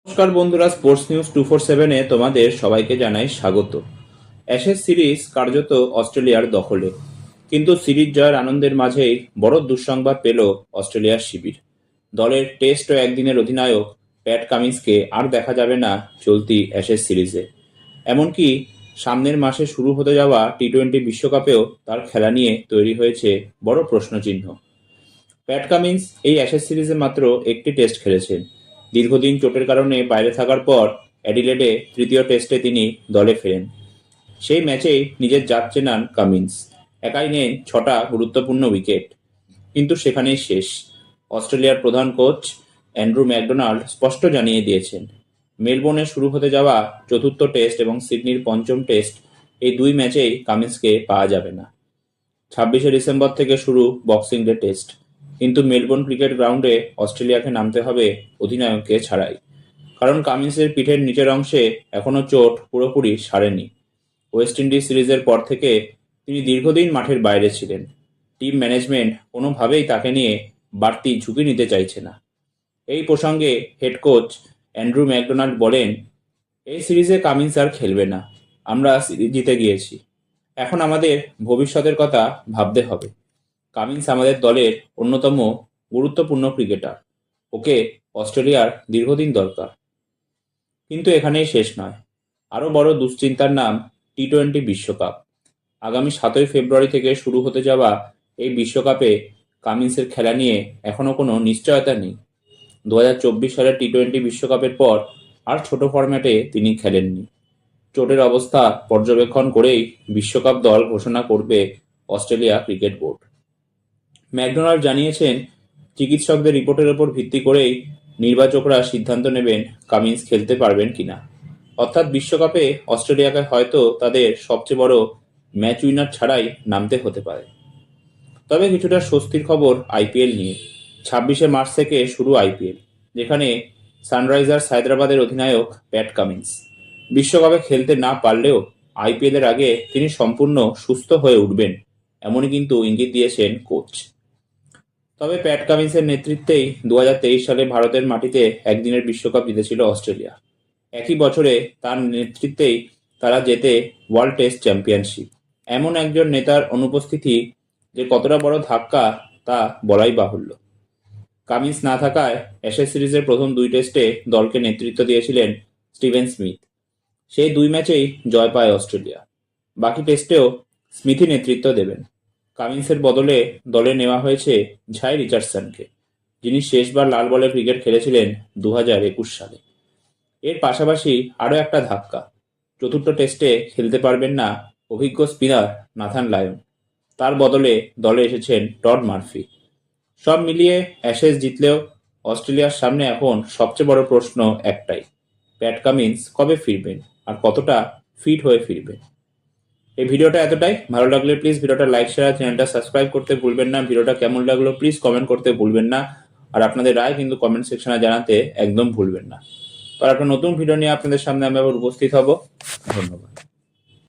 নমস্কার বন্ধুরা, sports news 247-এ তোমাদের সবাইকে জানাই স্বাগত। অ্যাশেজ সিরিজ কার্যত অস্ট্রেলিয়ার দখলে, কিন্তু সিরিজ জয়ের আনন্দের মাঝেই বড় দুঃসংবাদ পেল অস্ট্রেলিয়ার শিবির। দলের টেস্ট ও একদিনের অধিনায়ক প্যাট কামিন্সকে আর দেখা যাবে না চলতি অ্যাশেজ সিরিজে। এমনকি সামনের মাসে শুরু হতে যাওয়া টি-20 বিশ্বকাপেও তার খেলা নিয়ে তৈরি হয়েছে বড় প্রশ্নচিহ্ন। প্যাট কামিন্স এই অ্যাশেজ সিরিজে মাত্র একটি টেস্ট খেলেছেন। দীর্ঘদিন চোটের কারণে বাইরে থাকার পর অ্যাডিলেডে তৃতীয় টেস্টে তিনি দলে ফেরেন। সেই ম্যাচেই নিজের জাত চেনান কামিন্স, একাই নেন 6টা গুরুত্বপূর্ণ উইকেট। কিন্তু সেখানেই শেষ। অস্ট্রেলিয়ার প্রধান কোচ অ্যান্ড্রু ম্যাকডোনাল্ড স্পষ্ট জানিয়ে দিয়েছেন, মেলবোর্নে শুরু হতে যাওয়া চতুর্থ টেস্ট এবং সিডনির পঞ্চম টেস্ট, এই দুই ম্যাচেই কামিন্সকে পাওয়া যাবে না। 26শে ডিসেম্বর থেকে শুরু বক্সিং ডে টেস্ট, কিন্তু মেলবোর্ন ক্রিকেট গ্রাউন্ডে অস্ট্রেলিয়াকে নামতে হবে অধিনায়ককে ছাড়াই, কারণ কামিন্সের পিঠের নিচের অংশে এখনও চোট পুরোপুরি সারেনি। ওয়েস্ট ইন্ডিজ সিরিজের পর থেকে তিনি দীর্ঘদিন মাঠের বাইরে ছিলেন। টিম ম্যানেজমেন্ট কোনোভাবেই তাকে নিয়ে বাড়তি ঝুঁকি নিতে চাইছে না। এই প্রসঙ্গে হেড কোচ অ্যান্ড্রু ম্যাকডোনাল্ড বলেন, এই সিরিজে কামিন্স আর খেলবে না। আমরা সিরিজ জিতে গিয়েছি, এখন আমাদের ভবিষ্যতের কথা ভাবতে হবে। কামিন্স আমাদের দলের অন্যতম গুরুত্বপূর্ণ ক্রিকেটার, ওকে অস্ট্রেলিয়ার দীর্ঘদিন দরকার। কিন্তু এখানেই শেষ নয়, আরও বড় দুশ্চিন্তার নাম টি-20 বিশ্বকাপ। আগামী 7ই ফেব্রুয়ারি থেকে শুরু হতে যাওয়া এই বিশ্বকাপে কামিন্সের খেলা নিয়ে এখনও কোনো নিশ্চয়তা নেই। 2024 সালের টি-20 বিশ্বকাপের পর আর ছোট ফরম্যাটে তিনি খেলেননি। চোটের অবস্থা পর্যবেক্ষণ করেই বিশ্বকাপ দল ঘোষণা করবে অস্ট্রেলিয়া ক্রিকেট বোর্ড। ম্যাকডোনাল্ড জানিয়েছেন, চিকিৎসকদের রিপোর্টের ওপর ভিত্তি করেই নির্বাচকরা সিদ্ধান্ত নেবেন কামিন্স খেলতে পারবেন কিনা। অর্থাৎ বিশ্বকাপে অস্ট্রেলিয়াকে হয়তো তাদের সবচেয়ে বড় ম্যাচ উইনার ছাড়াই নামতে হতে পারে। তবে কিছুটা স্বস্তির খবর আইপিএল নিয়ে। 26শে মার্চ থেকে শুরু আইপিএল, যেখানে সানরাইজার্স হায়দ্রাবাদের অধিনায়ক প্যাট কামিন্স বিশ্বকাপে খেলতে না পারলেও আইপিএলের আগে তিনি সম্পূর্ণ সুস্থ হয়ে উঠবেন, এমনই কিন্তু ইঙ্গিত দিয়েছেন কোচ। তবে প্যাট কামিন্সের নেতৃত্বেই 2023 সালে ভারতের মাটিতে একদিনের বিশ্বকাপ জিতেছিল অস্ট্রেলিয়া। একই বছরে তার নেতৃত্বেই তারা জেতে ওয়ার্ল্ড টেস্ট চ্যাম্পিয়নশিপ। এমন একজন নেতার অনুপস্থিতি যে কতটা বড় ধাক্কা তা বলাই বাহুল্য। কামিন্স না থাকায় অ্যাশেজ সিরিজের প্রথম 2 টেস্টে দলকে নেতৃত্ব দিয়েছিলেন স্টিভেন স্মিথ। সেই 2 ম্যাচেই জয় পায় অস্ট্রেলিয়া। বাকি টেস্টেও স্মিথই নেতৃত্ব দেবেন। কামিন্সের বদলে দলে নেওয়া হয়েছে ঝাই রিচার্ডসনকে, যিনি শেষবার লাল বলে ক্রিকেট খেলেছিলেন 2021 সালে। এর পাশাপাশি আরও একটা ধাক্কা, চতুর্থ টেস্টে খেলতে পারবেন না অভিজ্ঞ স্পিনার নাথান লায়ন। তার বদলে দলে এসেছেন টড মার্ফি। সব মিলিয়ে অ্যাশেজ জিতলেও অস্ট্রেলিয়ার সামনে এখন সবচেয়ে বড় প্রশ্ন একটাই, প্যাট কামিন্স কবে ফিরবেন আর কতটা ফিট হয়ে ফিরবেন। এই ভিডিওটা এতটাই। ভালো লাগলে প্লিজ ভিডিওটা লাইক, শেয়ার, চ্যানেলটা সাবস্ক্রাইব করতে ভুলবেন না। ভিডিওটা কেমন লাগলো প্লিজ কমেন্ট করতে ভুলবেন না। আর আপনাদের রায় কিন্তু কমেন্ট সেকশনে জানাতে একদম ভুলবেন না। তো আর একটা নতুন ভিডিও নিয়ে আপনাদের সামনে আমি আবার উপস্থিত হব। ধন্যবাদ।